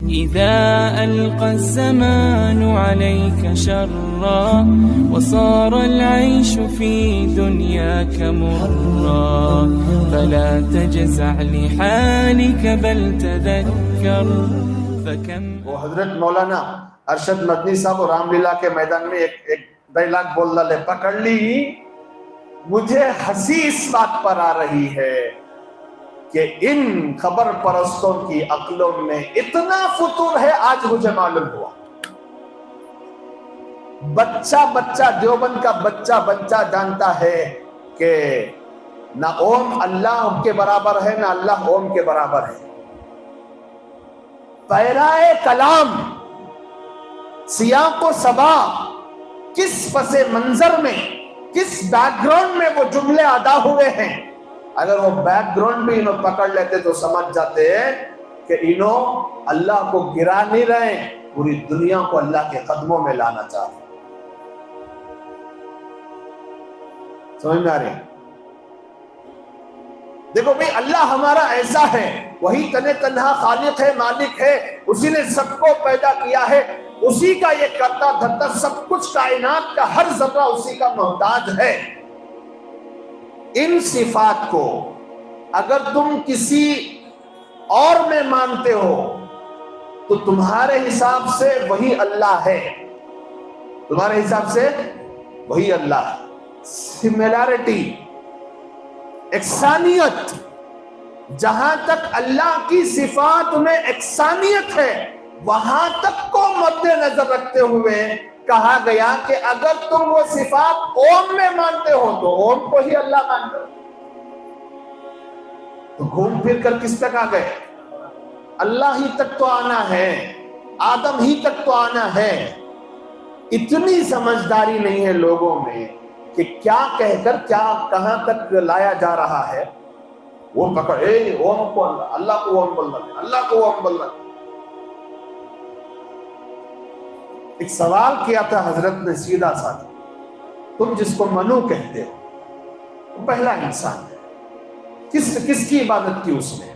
إذا ألقى الزمان عليك شرا وصار العيش في دنياك مرا فلا تجزع لحالك بل تذكر فكم وہ حضرت مولانا ارشد مدنی صاحب رام لیلا کے میدان میں ایک ڈائلاگ بول ڈالے، پکڑ لی مجھے ہنسی اس بات پر آ رہی ہے کہ ان خبر پرستوں کی عقلوں میں اتنا فطور ہے، آج مجھے معلوم ہوا۔ بچہ بچہ دیوبند کا بچہ بچہ جانتا ہے کہ نہ اوم اللہ کے برابر ہے نہ اللہ اوم کے برابر ہے۔ پیرائے کلام سیاق و سباق کس پس منظر میں کس بیک گراؤنڈ میں وہ جملے ادا ہوئے ہیں، اگر وہ بیک گراؤنڈ بھی انہوں پکڑ لیتے تو سمجھ جاتے ہیں کہ انہوں اللہ کو گرا نہیں رہے، پوری دنیا کو اللہ کے قدموں میں لانا چاہتے۔ سمجھ میں آ رہی؟ دیکھو بھئی اللہ ہمارا ایسا ہے، وہی تنے تنہا خالق ہے، مالک ہے، اسی نے سب کو پیدا کیا ہے، اسی کا یہ کرتا دھرتا سب کچھ، کائنات کا ہر ذرہ اسی کا محتاج ہے۔ ان صفات کو اگر تم کسی اور میں مانتے ہو تو تمہارے حساب سے وہی اللہ ہے، تمہارے حساب سے وہی اللہ ہے۔ سملیرٹی، یکسانیت، جہاں تک اللہ کی صفات میں یکسانیت ہے وہاں تک کو مد نظر رکھتے ہوئے کہا گیا کہ اگر تم وہ صفات اوم میں مانتے ہو تو اوم کو ہی اللہ مانتے ہو۔ تو گھوم پھر کر کس تک آ گئے؟ اللہ ہی تک تو آنا ہے، آدم ہی تک تو آنا ہے۔ اتنی سمجھداری نہیں ہے لوگوں میں کہ کیا کہہ کر کیا کہاں تک لایا جا رہا ہے۔ وہ پکڑ اوم کو اللہ کو اوم بولنا، اللہ کو اوم بولنا۔ ایک سوال کیا تھا حضرت نے سیدھا سادہ، تم جس کو منو کہتے ہو وہ پہلا انسان ہے، کس کی عبادت کی اس نے؟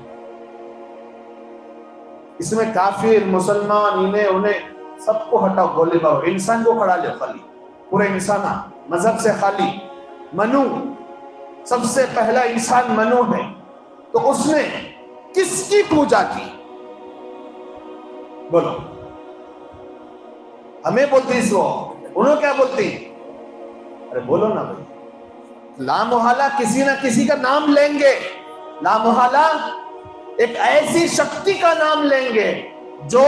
اس میں کافر مسلمان انہیں سب کو ہٹاؤ، گولے باؤ، انسان کو کھڑا لے، خالی پورے انسان مذہب سے خالی۔ منو سب سے پہلا انسان منو ہے، تو اس نے کس کی پوجا کی؟ بولو، ہمیں بولتی اس کو، انہوں کیا بولتی؟ ارے بولو نا بھائی۔ لا محالہ کسی نہ کسی کا نام لیں گے، لا محالہ ایک ایسی شکتی کا نام لیں گے جو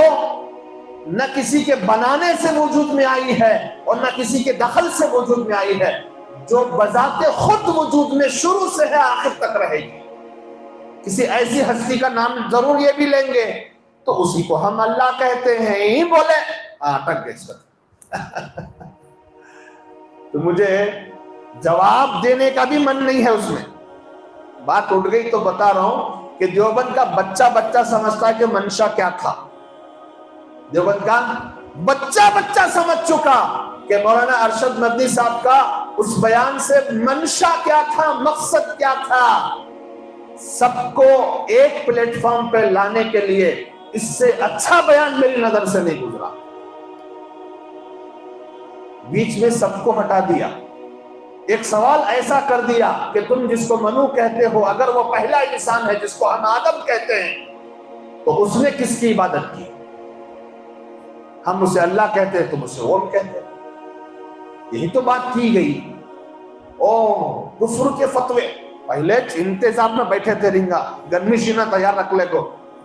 نہ کسی کے بنانے سے وجود میں آئی ہے اور نہ کسی کے دخل سے وجود میں آئی ہے، جو بذات خود وجود میں شروع سے ہے آخر تک رہے گی۔ کسی ایسی ہستی کا نام ضرور یہ بھی لیں گے تو اسی کو ہم اللہ کہتے ہیں، ہی بولے اٹک گئے اس وقت۔ تو مجھے جواب دینے کا بھی من نہیں ہے، اس میں بات اٹھ گئی تو بتا رہا ہوں کہ دیوبند کا بچہ بچہ سمجھتا ہے کہ منشا کیا تھا۔ دیوبند کا بچہ بچہ سمجھ چکا کہ مولانا ارشد مدنی صاحب کا اس بیان سے منشا کیا تھا، مقصد کیا تھا۔ سب کو ایک پلیٹ فارم پہ لانے کے لیے اس سے اچھا بیان میری نظر سے نہیں گزرا۔ بیچ میں سب کو ہٹا دیا، ایک سوال ایسا کر دیا کہ تم جس کو منو کہتے ہو اگر وہ پہلا انسان ہے جس کو ہم آدم کہتے ہیں تو اس نے کس کی عبادت کی؟ ہم اسے اللہ کہتے ہیں، تم اسے اوم کہتے ہیں۔ یہی تو بات کی گئی۔ کفر کے فتوے پہلے انتظام میں بیٹھے تھے، رنگا گرمی شینا تیار رکھ لے کو،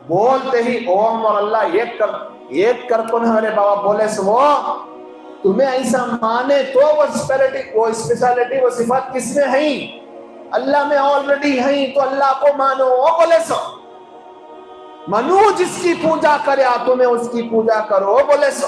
بولتے ہی اوم اور اللہ ایک کر کون ہمارے بابا بولے سے وہ تمہیں ایسا مانے تو وہ اسپیشلٹی وہ صفات کس میں ہیں؟ اللہ میں آلریڈی ہیں، تو اللہ کو مانو۔ وہ بولے سو منو جس کی پوجا کرے تمہیں اس کی پوجا کرو، بولے سو۔